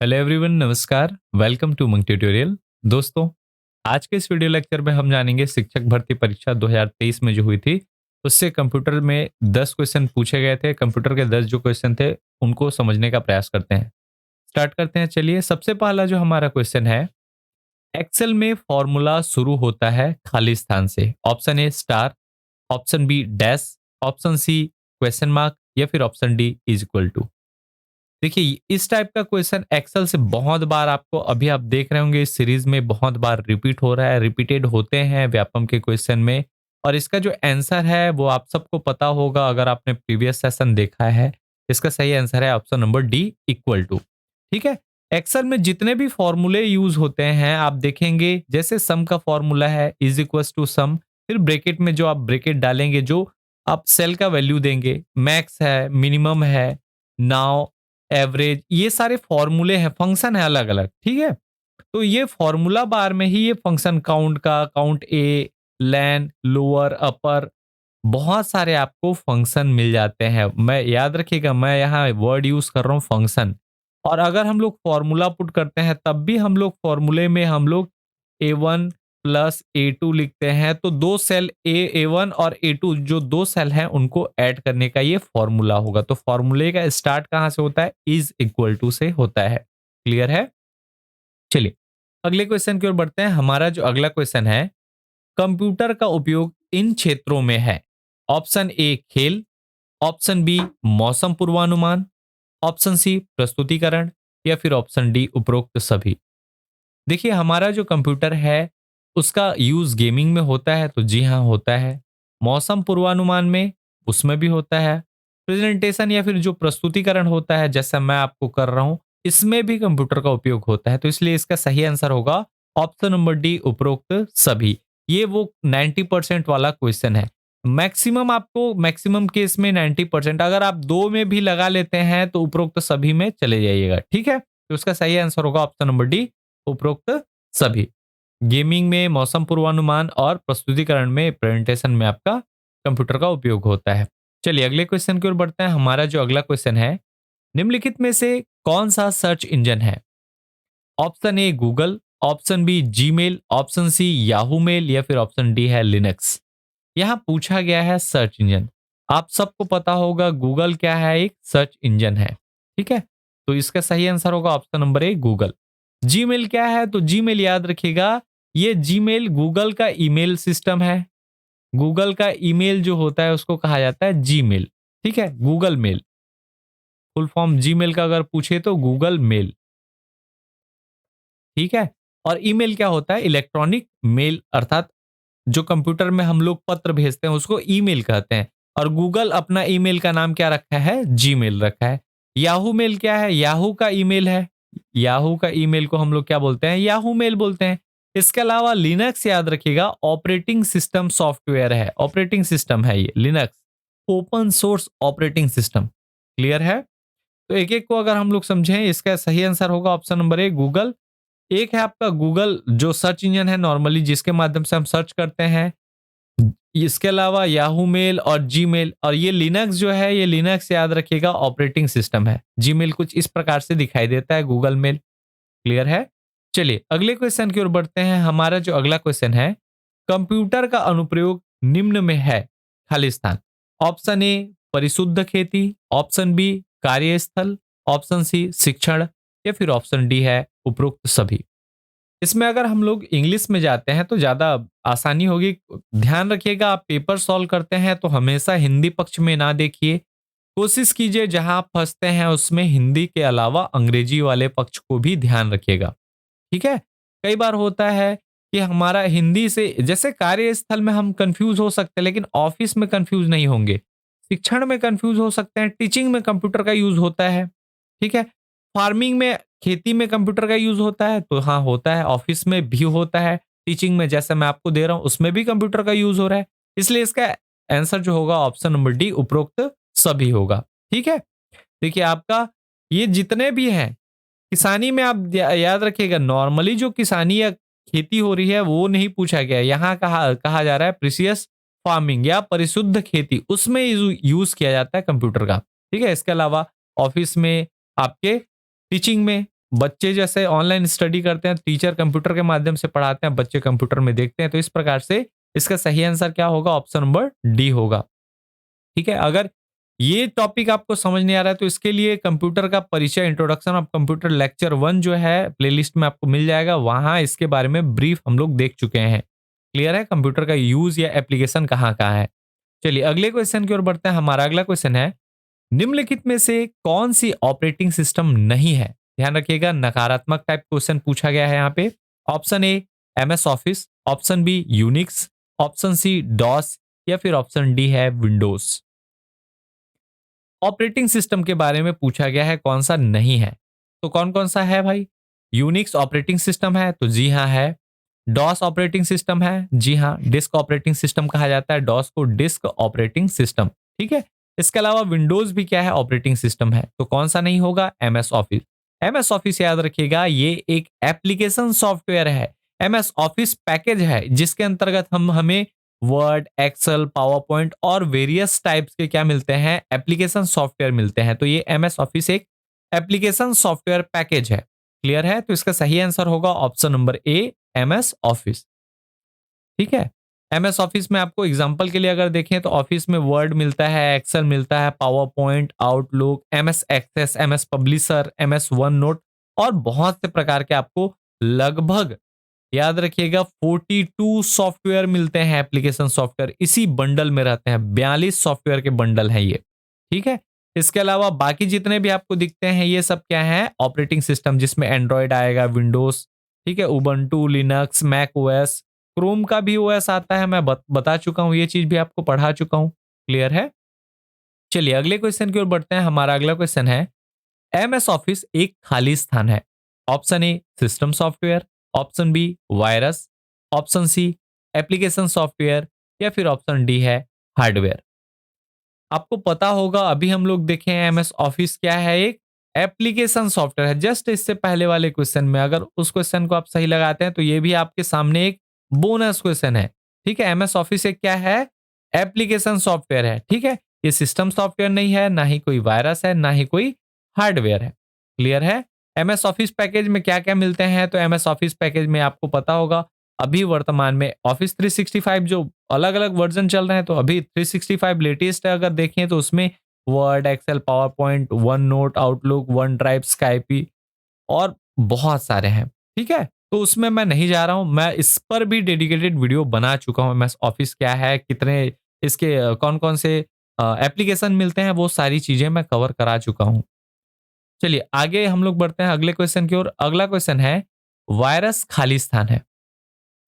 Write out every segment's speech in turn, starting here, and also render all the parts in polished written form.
Hello everyone, नमस्कार। Welcome to Monk tutorial. दोस्तों, आज के इस वीडियो लेक्चर में हम जानेंगे शिक्षक भर्ती परीक्षा 2023 में जो हुई थी, उससे कंप्यूटर में 10 क्वेश्चन पूछे गए थे। कंप्यूटर के 10 जो क्वेश्चन थे उनको समझने का प्रयास करते हैं। स्टार्ट करते हैं। चलिए, सबसे पहला जो हमारा क्वेश्चन है, एक्सेल में फॉर्मूला शुरू होता है खाली स्थान से। Option A star, option B dash, option C question mark या फिर option D is equal to. देखिए, इस टाइप का क्वेश्चन एक्सेल से बहुत बार आपको, अभी आप देख रहे होंगे इस सीरीज में बहुत बार रिपीट हो रहा है, रिपीटेड होते हैं व्यापम के क्वेश्चन में। और इसका जो आंसर है वो आप सबको पता होगा अगर आपने प्रीवियस सेशन देखा है। इसका सही आंसर है option number D, equal to. ठीक है। एक्सेल में जितने भी फॉर्मूले यूज होते हैं आप देखेंगे, जैसे सम का फॉर्मूला है इज इक्वल टू सम, फिर ब्रैकेट में जो आप ब्रैकेट डालेंगे, जो आप सेल का वैल्यू देंगे, मैक्स है, मिनिमम है, नाउ, एवरेज, ये सारे फॉर्मूले हैं, फंक्शन है अलग अलग। ठीक है। तो ये फॉर्मूला बार में ही ये फंक्शन काउंट का, काउंट ए, लैन, लोअर, अपर, बहुत सारे आपको फंक्शन मिल जाते हैं। मैं याद रखिएगा, मैं यहाँ वर्ड यूज कर रहा हूँ फंक्शन। और अगर हम लोग फॉर्मूला पुट करते हैं तब भी हम लोग फॉर्मूले में हम लोग A1 प्लस A2 लिखते हैं, तो दो सेल A1 और A2 जो दो सेल हैं उनको ऐड करने का ये फॉर्मूला होगा। तो फॉर्मूले का स्टार्ट कहाँ से होता है? इज इक्वल टू से होता है। क्लियर है? चलिए, अगले क्वेश्चन की ओर बढ़ते हैं। हमारा जो अगला क्वेश्चन है, कंप्यूटर का उपयोग इन क्षेत्रों में है। ऑप्शन ए खेल, ऑप्शन बी मौसम पूर्वानुमान, ऑप्शन सी प्रस्तुतिकरण या फिर ऑप्शन डी उपरोक्त सभी। देखिए, हमारा जो कंप्यूटर है उसका यूज गेमिंग में होता है, तो जी हाँ होता है। मौसम पूर्वानुमान में, उसमें भी होता है। प्रेजेंटेशन या फिर जो प्रस्तुतिकरण होता है जैसा मैं आपको कर रहा हूं, इसमें भी कंप्यूटर का उपयोग होता है। तो इसलिए इसका सही आंसर होगा ऑप्शन नंबर डी, उपरोक्त सभी। ये वो 90% वाला क्वेश्चन है। मैक्सिमम आपको, मैक्सिमम केस में 90%, अगर आप दो में भी लगा लेते हैं तो उपरोक्त सभी में चले जाइएगा। ठीक है। तो उसका सही आंसर होगा ऑप्शन नंबर डी, उपरोक्त सभी। गेमिंग में, मौसम पूर्वानुमान और प्रस्तुतिकरण में, प्रेजेंटेशन में आपका कंप्यूटर का उपयोग होता है। चलिए, अगले क्वेश्चन की ओर बढ़ते हैं। हमारा जो अगला क्वेश्चन है, निम्नलिखित में से कौन सा सर्च इंजन है? Option A Google, option B Gmail, option C Yahoo mail या फिर ऑप्शन डी है लिनक्स। यहां पूछा गया है सर्च इंजन। आप सबको पता होगा गूगल क्या है, एक सर्च इंजन है। ठीक है। तो इसका सही आंसर होगा option number A, Google. Gmail क्या है? तो जीमेल याद रखिएगा, ये जीमेल गूगल का ईमेल सिस्टम है। गूगल का ईमेल जो होता है उसको कहा जाता है जीमेल। ठीक है। Google mail, full form Gmail का अगर पूछे तो गूगल मेल। ठीक है। और ईमेल क्या होता है? इलेक्ट्रॉनिक मेल, अर्थात जो कंप्यूटर में हम लोग पत्र भेजते हैं उसको ईमेल कहते हैं। और गूगल अपना ईमेल का नाम क्या रखा है? जीमेल रखा है। याहू मेल क्या है? याहू का ईमेल है। याहू का ईमेल को हम लोग क्या बोलते हैं? याहू मेल बोलते हैं। इसके अलावा लिनक्स याद रखिएगा, ऑपरेटिंग सिस्टम सॉफ्टवेयर है, ऑपरेटिंग सिस्टम है ये Linux, open source operating system. Clear है? तो एक एक को अगर हम लोग समझें, इसका सही आंसर होगा ऑप्शन नंबर ए, गूगल। एक है आपका गूगल जो सर्च इंजन है नॉर्मली, जिसके माध्यम से हम सर्च करते हैं। इसके अलावा याहू मेल और जीमेल, और ये लिनक्स जो है, ये लिनक्स याद रखिएगा ऑपरेटिंग सिस्टम है। जीमेल कुछ इस प्रकार से दिखाई देता है, गूगल मेल। क्लियर है? चलिए, अगले क्वेश्चन की ओर बढ़ते हैं। हमारा जो अगला क्वेश्चन है, कंप्यूटर का अनुप्रयोग निम्न में है, खाली स्थान। ऑप्शन ए परिशुद्ध खेती, ऑप्शन बी कार्यस्थल, ऑप्शन सी शिक्षण या फिर ऑप्शन डी है उपरोक्त सभी। इसमें अगर हम लोग इंग्लिश में जाते हैं तो ज़्यादा आसानी होगी। ध्यान रखिएगा, आप पेपर सॉल्व करते हैं तो हमेशा हिंदी पक्ष में ना देखिए। कोशिश कीजिए जहां आप फंसते हैं उसमें हिंदी के अलावा अंग्रेजी वाले पक्ष को भी ध्यान रखिएगा। ठीक है। कई बार होता है कि हमारा हिंदी से, जैसे कार्यस्थल में हम कंफ्यूज हो सकते हैं लेकिन ऑफिस में कंफ्यूज नहीं होंगे। शिक्षण में कंफ्यूज हो सकते हैं, टीचिंग में कंप्यूटर का यूज होता है। ठीक है। फार्मिंग में, खेती में कंप्यूटर का यूज होता है, तो हाँ होता है, ऑफिस में भी होता है। टीचिंग में जैसे मैं आपको दे रहा हूं उसमें भी कंप्यूटर का यूज हो रहा है। इसलिए इसका आंसर जो होगा ऑप्शन नंबर डी, उपरोक्त सभी होगा। ठीक है। देखिए, आपका ये जितने भी हैं, किसानी में आप याद रखिएगा, नॉर्मली जो किसानी या खेती हो रही है वो नहीं पूछा गया है। यहाँ कहा कहा जा रहा है प्रीसियस फार्मिंग या परिशुद्ध खेती, उसमें यूज किया जाता है कंप्यूटर का। ठीक है। इसके अलावा ऑफिस में, आपके टीचिंग में, बच्चे जैसे ऑनलाइन स्टडी करते हैं, टीचर कंप्यूटर के माध्यम से पढ़ाते हैं, बच्चे कंप्यूटर में देखते हैं, तो इस प्रकार से इसका सही आंसर क्या होगा? ऑप्शन नंबर डी होगा। ठीक है, अगर ये टॉपिक आपको समझ नहीं आ रहा है तो इसके लिए कंप्यूटर का परिचय, इंट्रोडक्शन ऑफ कंप्यूटर लेक्चर 1 जो है प्लेलिस्ट में आपको मिल जाएगा, वहां इसके बारे में ब्रीफ हम लोग देख चुके हैं। क्लियर है, कंप्यूटर का यूज या एप्लीकेशन कहाँ कहाँ है। चलिए अगले क्वेश्चन की ओर बढ़ते हैं। हमारा अगला क्वेश्चन है, निम्नलिखित में से कौन सी ऑपरेटिंग सिस्टम नहीं है? ध्यान रखिएगा, नकारात्मक टाइप क्वेश्चन पूछा गया है यहाँ पे। Option A MS Office, option B Unix, option C DOS या फिर ऑप्शन डी है विंडोज। ऑपरेटिंग सिस्टम के बारे में पूछा गया है, कौन सा नहीं है? तो कौन कौन सा है भाई? यूनिक्स ऑपरेटिंग सिस्टम है, तो जी हाँ है। डॉस ऑपरेटिंग सिस्टम है, जी हाँ। डिस्क ऑपरेटिंग सिस्टम कहा जाता है डॉस को, डिस्क ऑपरेटिंग सिस्टम। ठीक है, इसके अलावा विंडोज भी क्या है? ऑपरेटिंग सिस्टम है। तो कौन सा नहीं होगा? MS office. एमएस ऑफिस याद रखिएगा, ये एक एप्लीकेशन सॉफ्टवेयर है। एमएस ऑफिस पैकेज है जिसके अंतर्गत हम हमें वर्ड, एक्सेल, पावर पॉइंट और वेरियस टाइप्स के क्या मिलते हैं? एप्लीकेशन सॉफ्टवेयर मिलते हैं। तो ये एमएस ऑफिस एक एप्लीकेशन सॉफ्टवेयर पैकेज है। क्लियर है, तो इसका सही आंसर होगा option number A, MS office. ठीक है, एमएस ऑफिस में आपको एग्जांपल के लिए अगर देखें तो ऑफिस में वर्ड मिलता है, एक्सेल मिलता है, PowerPoint, Outlook, MS Access, MS Publisher, MS OneNote और बहुत से प्रकार के आपको लगभग याद रखिएगा 42 सॉफ्टवेयर मिलते हैं, एप्लीकेशन सॉफ्टवेयर इसी बंडल में रहते हैं। 42 सॉफ्टवेयर के बंडल है ये। ठीक है, इसके अलावा बाकी जितने भी आपको दिखते हैं ये सब क्या है? ऑपरेटिंग सिस्टम, जिसमें एंड्रॉयड आएगा, विंडोज, ठीक है, Ubuntu, Linux, Mac OS, Chrome का भी ओएस आता है। मैं बता चुका हूं, ये चीज भी आपको पढ़ा चुका हूं। क्लियर है। चलिए अगले क्वेश्चन की ओर बढ़ते हैं। हमारा अगला क्वेश्चन है, एमएस ऑफिस एक खाली स्थान है। Option A system software, option B virus, option C application software या फिर ऑप्शन डी है हार्डवेयर। आपको पता होगा, अभी हम लोग देखे हैं एमएस ऑफिस क्या है? एक एप्लीकेशन सॉफ्टवेयर है। जस्ट इससे पहले वाले क्वेश्चन में अगर उस क्वेश्चन को आप सही लगाते हैं तो ये भी आपके सामने एक बोनस क्वेश्चन है। ठीक है, एमएस ऑफिस एक क्या है? एप्लीकेशन सॉफ्टवेयर है। ठीक है, ये सिस्टम सॉफ्टवेयर नहीं है, ना ही कोई वायरस है, ना ही कोई हार्डवेयर है। क्लियर है। एमएस ऑफिस पैकेज में क्या क्या मिलते हैं? तो एमएस ऑफिस पैकेज में आपको पता होगा, अभी वर्तमान में ऑफिस 365 जो अलग अलग वर्जन चल रहे हैं, तो अभी 365 लेटेस्ट है। अगर देखें तो उसमें Word, Excel, PowerPoint, OneNote, Outlook, OneDrive, Skype और बहुत सारे हैं। ठीक है, तो उसमें मैं नहीं जा रहा हूं, मैं इस पर भी डेडिकेटेड वीडियो बना चुका हूं। एमएस ऑफिस क्या है, कितने इसके कौन कौन से एप्लीकेशन मिलते हैं, वो सारी चीजें मैं कवर करा चुका हूं। चलिए आगे हम लोग बढ़ते हैं अगले क्वेश्चन की ओर। अगला क्वेश्चन है, वायरस खाली स्थान है।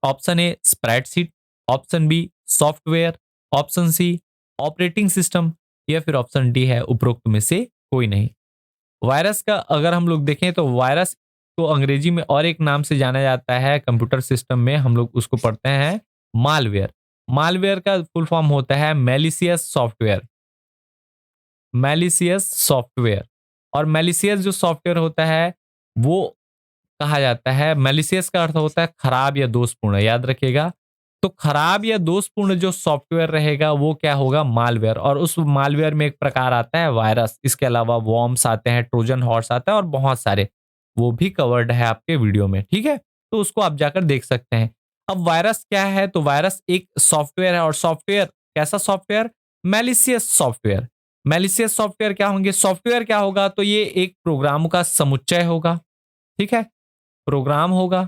Option A spreadsheet, option B software, option C operating system या फिर ऑप्शन डी है उपरोक्त में से कोई नहीं। वायरस का अगर हम लोग देखें तो वायरस को अंग्रेजी में और एक नाम से जाना जाता है, कंप्यूटर सिस्टम में हम लोग उसको पढ़ते हैं मालवेयर। मालवेयर का फुल फॉर्म होता है मैलिशियस सॉफ्टवेयर। मैलिशियस सॉफ्टवेयर, और मैलिशियस जो सॉफ्टवेयर होता है वो कहा जाता है, मैलिशियस का अर्थ होता है खराब या दोषपूर्ण, याद रखिएगा। तो खराब या दोषपूर्ण जो सॉफ्टवेयर रहेगा वो क्या होगा? मालवेयर। और उस मालवेयर में एक प्रकार आता है वायरस। इसके अलावा वॉर्म्स आते हैं, ट्रोजन हॉर्स आता है और बहुत सारे, वो भी कवर्ड है आपके वीडियो में। ठीक है, तो उसको आप जाकर देख सकते हैं। अब वायरस क्या है? तो वायरस एक सॉफ्टवेयर है, और सॉफ्टवेयर कैसा software? Malicious software. Malicious software क्या होंगे? सॉफ्टवेयर क्या होगा? तो ये एक प्रोग्राम का समुच्चय होगा। ठीक है, प्रोग्राम होगा।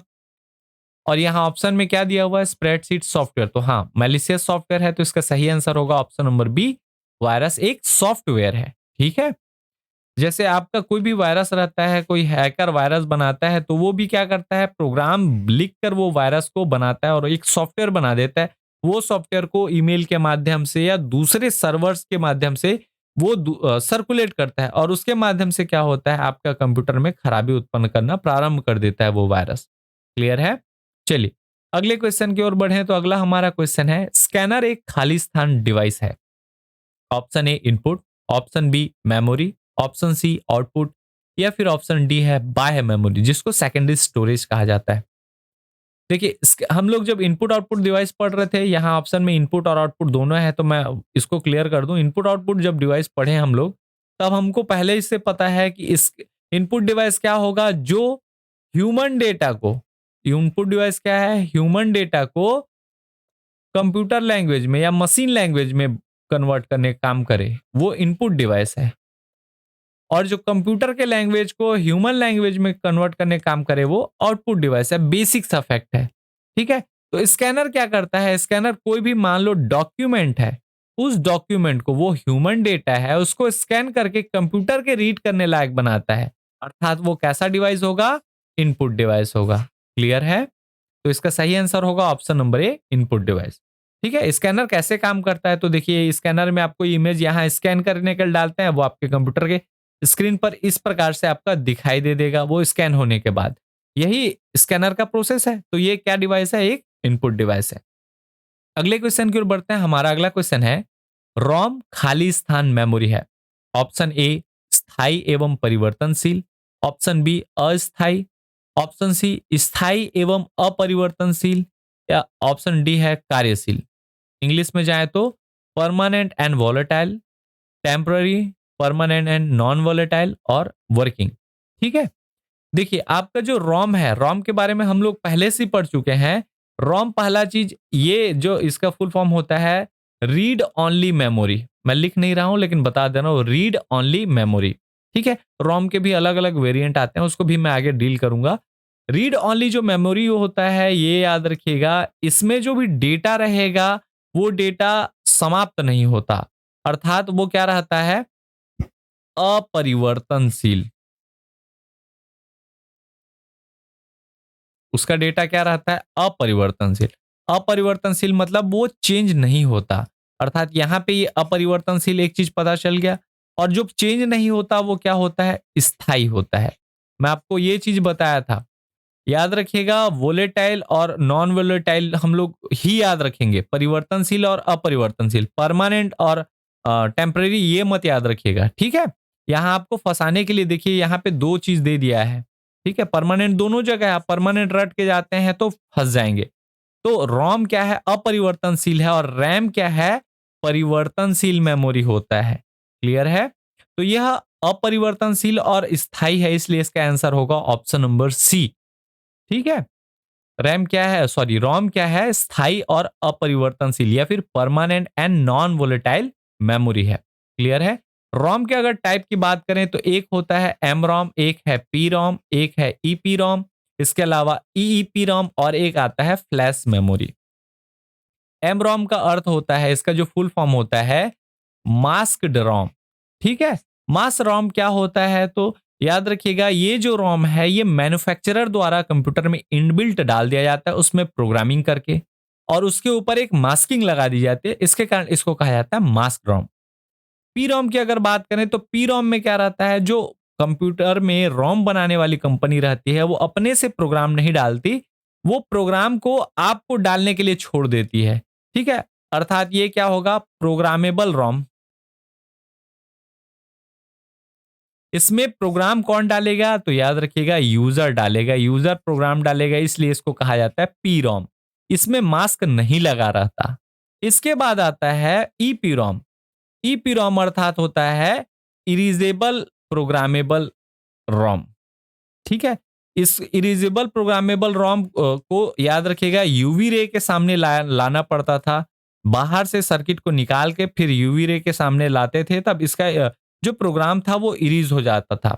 और यहाँ ऑप्शन में क्या दिया हुआ है? Spreadsheet software. तो हाँ, मैलिशियस सॉफ्टवेयर है, तो इसका सही आंसर होगा ऑप्शन नंबर बी, वायरस एक सॉफ्टवेयर है। ठीक है, जैसे आपका कोई भी वायरस रहता है, कोई हैकर वायरस बनाता है, तो वो भी क्या करता है? प्रोग्राम लिखकर वो वायरस को बनाता है और एक सॉफ्टवेयर बना देता है। वो सॉफ्टवेयर को ईमेल के माध्यम से या दूसरे सर्वर्स के माध्यम से वो सर्कुलेट करता है, और उसके माध्यम से क्या होता है? आपका कंप्यूटर में खराबी उत्पन्न करना प्रारंभ कर देता है वो वायरस। क्लियर है। चलिए अगले क्वेश्चन की ओर बढ़ें। तो अगला हमारा क्वेश्चन है, स्कैनर एक खाली स्थान डिवाइस है। Option A input, option B memory, option C output या फिर ऑप्शन डी है बाह्य मेमोरी, जिसको सेकेंडरी स्टोरेज कहा जाता है। देखिए हम लोग जब इनपुट आउटपुट डिवाइस पढ़ रहे थे, यहाँ ऑप्शन में इनपुट और आउटपुट दोनों है, तो मैं इसको क्लियर कर दूं। इनपुट आउटपुट जब डिवाइस पढ़े हम लोग, तब हमको पहले इससे पता है कि इस इनपुट डिवाइस क्या होगा? जो ह्यूमन डेटा को, इनपुट डिवाइस क्या है? ह्यूमन डेटा को कंप्यूटर लैंग्वेज में या मशीन लैंग्वेज में कन्वर्ट करने का काम करे, वो इनपुट डिवाइस है। और जो कंप्यूटर के लैंग्वेज को ह्यूमन लैंग्वेज में कन्वर्ट करने का काम करे, वो आउटपुट डिवाइस है। बेसिक सा फैक्ट है, ठीक है। तो स्कैनर क्या करता है? स्कैनर कोई भी मान लो डॉक्यूमेंट है, उस डॉक्यूमेंट को, वो ह्यूमन डेटा है, उसको स्कैन करके कंप्यूटर के रीड करने लायक बनाता है। अर्थात वो कैसा डिवाइस होगा? इनपुट डिवाइस होगा। क्लियर है? तो इसका सही आंसर होगा option number A, input device. ठीक है। स्कैनर कैसे काम करता है? तो देखिए, स्कैनर में आपको इमेज यहाँ स्कैन करने के लिए डालते हैं, वो आपके कंप्यूटर के स्क्रीन पर इस प्रकार से आपका दिखाई दे देगा वो स्कैन होने के बाद। यही स्कैनर का प्रोसेस है। तो ये क्या डिवाइस है? एक इनपुट डिवाइस है। अगले क्वेश्चन की ओर बढ़ते हैं। हमारा अगला क्वेश्चन है, रोम खाली स्थान मेमोरी है। ऑप्शन ए स्थाई एवं परिवर्तनशील, ऑप्शन बी अस्थाई, ऑप्शन सी स्थाई एवं अपरिवर्तनशील, या ऑप्शन डी है कार्यशील। इंग्लिश में जाए तो permanent and volatile, temporary, permanent and non volatile और वर्किंग। ठीक है। देखिए, आपका जो रोम है, रोम के बारे में हम लोग पहले से ही पढ़ चुके हैं। रोम पहला चीज, ये जो इसका फुल फॉर्म होता है रीड ओनली मेमोरी। मैं लिख नहीं रहा हूं लेकिन बता दे रहा हूं, रीड ओनली मेमोरी। ठीक है। रोम के भी अलग अलग वेरिएंट आते हैं, उसको भी मैं आगे डील करूंगा। रीड ओनली जो मेमोरी होता है, ये याद रखिएगा, इसमें जो भी डेटा रहेगा वो डेटा समाप्त नहीं होता। अर्थात वो क्या रहता है? अपरिवर्तनशील। उसका डेटा क्या रहता है? अपरिवर्तनशील। अपरिवर्तनशील मतलब वो चेंज नहीं होता। अर्थात यहां पे ये अपरिवर्तनशील एक चीज पता चल गया। और जो चेंज नहीं होता वो क्या होता है? स्थायी होता है। मैं आपको ये चीज बताया था। याद रखिएगा, वोलेटाइल और नॉन वोलेटाइल हम लोग ही याद रखेंगे, परिवर्तनशील और अपरिवर्तनशील, परमानेंट और टेम्परेरी ये मत याद रखिएगा। ठीक है। यहां आपको फंसाने के लिए देखिए, यहां पे दो चीज दे दिया है। ठीक है। परमानेंट दोनों जगह है, आप परमानेंट रट के जाते हैं तो फंस जाएंगे। तो रोम क्या है? अपरिवर्तनशील है। और रैम क्या है? परिवर्तनशील मेमोरी होता है। क्लियर है? तो यह अपरिवर्तनशील और स्थायी है, इसलिए इसका आंसर होगा ऑप्शन नंबर सी। ठीक है। रैम क्या है, सॉरी, रोम क्या है? स्थायी और अपरिवर्तनशील या फिर permanent and non volatile memory है। क्लियर है? रोम के अगर टाइप की बात करें तो एक होता है एम रोम, एक है पी रोम, एक है ईपी रोम, इसके अलावा ईईपी रोम और एक आता है फ्लैश मेमोरी। एम रोम का अर्थ होता है, इसका जो फुल फॉर्म होता है मास्क्ड रोम। ठीक है। मास रोम क्या होता है? तो याद रखिएगा, ये जो रोम है ये मैन्युफैक्चरर द्वारा कंप्यूटर में इनबिल्ट डाल दिया जाता है, उसमें प्रोग्रामिंग करके, और उसके ऊपर एक मास्किंग लगा दी जाती है। इसके कारण इसको कहा जाता है मास्क रोम। पी रोम की अगर बात करें तो पी रोम में क्या रहता है? जो कंप्यूटर में रोम बनाने वाली कंपनी रहती है, वो अपने से प्रोग्राम नहीं डालती, वो प्रोग्राम को आपको डालने के लिए छोड़ देती है। ठीक है। अर्थात ये क्या होगा? प्रोग्रामेबल रोम। इसमें प्रोग्राम कौन डालेगा? तो याद रखिएगा, यूजर डालेगा, यूजर प्रोग्राम डालेगा, इसलिए इसको कहा जाता है पी रोम। इसमें मास्क नहीं लगा रहता। इसके बाद आता है ईपी रोम। ईपी रोम अर्थात होता है इरेजेबल प्रोग्रामेबल रोम। ठीक है। इस इरेजेबल प्रोग्रामेबल रोम को याद रखिएगा, यूवी रे के सामने लाना पड़ता था। बाहर से सर्किट को निकाल के फिर यूवी रे के सामने लाते थे, तब इसका जो प्रोग्राम था वो इरीज हो जाता था।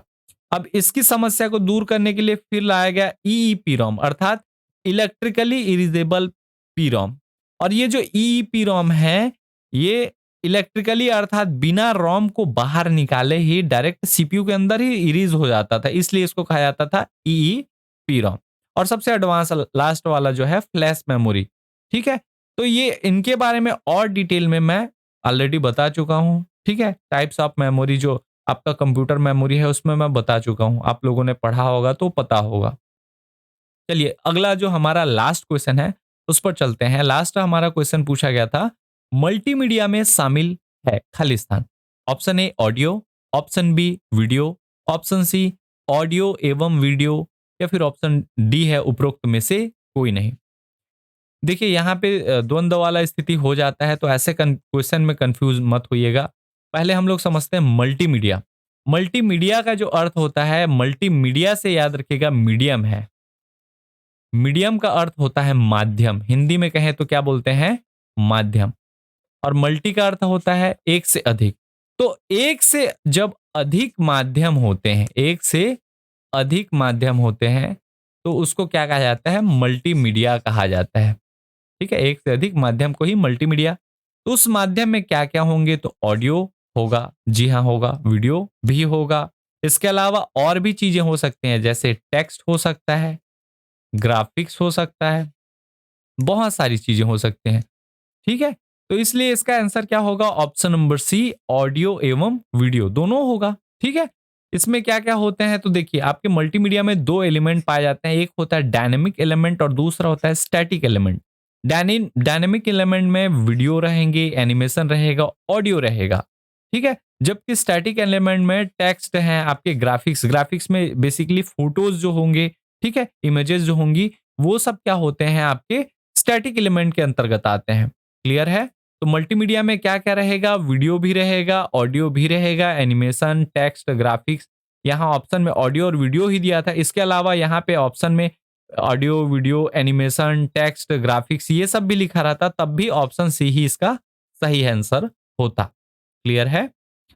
अब इसकी समस्या को दूर करने के लिए फिर लाया गया ईईपी रोम, अर्थात इलेक्ट्रिकली इरेजेबल पी रोम। और ये जो ईईपी रोम है, ये इलेक्ट्रिकली अर्थात बिना रोम को बाहर निकाले ही डायरेक्ट सीपीयू के अंदर ही इरीज हो जाता था, इसलिए इसको कहा जाता था ईईपी रोम। और सबसे एडवांस लास्ट वाला जो है फ्लैश मेमोरी। ठीक है। तो ये इनके बारे में और डिटेल में मैं ऑलरेडी बता चुका हूं। ठीक है। टाइप्स ऑफ मेमोरी जो आपका कंप्यूटर मेमोरी है उसमें मैं बता चुका हूं, आप लोगों ने पढ़ा होगा तो पता होगा। चलिए, अगला जो हमारा लास्ट क्वेश्चन है उस पर चलते हैं। लास्ट हमारा क्वेश्चन पूछा गया था, मल्टीमीडिया में शामिल है खाली स्थान। Option A audio, option B video, option C audio एवं वीडियो, या फिर ऑप्शन डी है उपरोक्त में से कोई नहीं। देखिए, यहाँ पे द्वंद्व वाला स्थिति हो जाता है, तो ऐसे क्वेश्चन में कंफ्यूज मत होइएगा। पहले हम लोग समझते हैं मल्टीमीडिया। मल्टीमीडिया का जो अर्थ होता है, मल्टीमीडिया से याद रखिएगा मीडियम है। मीडियम का अर्थ होता है माध्यम, हिंदी में कहें तो क्या बोलते हैं, माध्यम। और मल्टी का अर्थ होता है एक से अधिक। तो एक से जब अधिक माध्यम होते हैं, एक से अधिक माध्यम होते हैं, तो उसको क्या कहा जाता है, मल्टीमीडिया कहा जाता है। ठीक है, एक से अधिक माध्यम को ही मल्टीमीडिया। तो उस माध्यम में क्या क्या होंगे, तो ऑडियो होगा, जी हाँ होगा, वीडियो भी होगा। इसके अलावा और भी चीजें हो सकती हैं, जैसे टेक्स्ट हो सकता है, ग्राफिक्स हो सकता है, बहुत सारी चीजें हो सकती हैं। ठीक है, तो इसलिए इसका आंसर क्या होगा, ऑप्शन नंबर सी, ऑडियो एवं वीडियो दोनों होगा। ठीक है, इसमें क्या क्या होते हैं, तो देखिए आपके मल्टीमीडिया में दो एलिमेंट पाए जाते हैं, एक होता है डायनेमिक एलिमेंट और दूसरा होता है स्टैटिक एलिमेंट। डायनेमिक एलिमेंट में वीडियो रहेंगे, एनिमेशन रहेगा, ऑडियो रहेगा। ठीक है, जबकि स्टैटिक एलिमेंट में टेक्स्ट है, आपके ग्राफिक्स, ग्राफिक्स में बेसिकली फोटोज जो होंगे, ठीक है, इमेजेस जो होंगी, वो सब क्या होते हैं, आपके स्टैटिक एलिमेंट के अंतर्गत आते हैं। क्लियर है, तो मल्टीमीडिया में क्या क्या रहेगा, वीडियो भी रहेगा, ऑडियो भी रहेगा, एनिमेशन, टेक्स्ट, ग्राफिक्स। यहाँ ऑप्शन में ऑडियो और वीडियो ही दिया था, इसके अलावा यहाँ पे ऑप्शन में audio, video, animation, text, graphics ये सब भी लिखा रहता, तब भी ऑप्शन सी ही इसका सही आंसर होता। क्लियर है,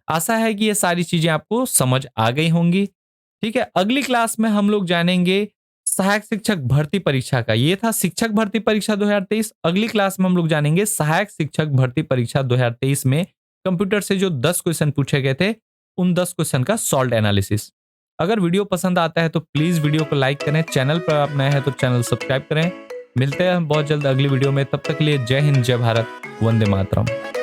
आशा है कि ये सारी चीजें आपको समझ आ गई होंगी। ठीक है, अगली क्लास में हम लोग जानेंगे सहायक शिक्षक भर्ती परीक्षा का। ये था शिक्षक भर्ती परीक्षा 2023। अगली क्लास में हम लोग जानेंगे सहायक शिक्षक भर्ती परीक्षा 2023 में कंप्यूटर से जो 10 क्वेश्चन पूछे गए थे, उन 10 क्वेश्चन का सॉल्व एनालिसिस। अगर वीडियो पसंद आता है तो प्लीज वीडियो को लाइक करें, चैनल पर आप नए हैं तो चैनल सब्सक्राइब करें। मिलते हैं बहुत जल्द अगली वीडियो में, तब तक के लिए जय हिंद, जय भारत, वंदे मातरम।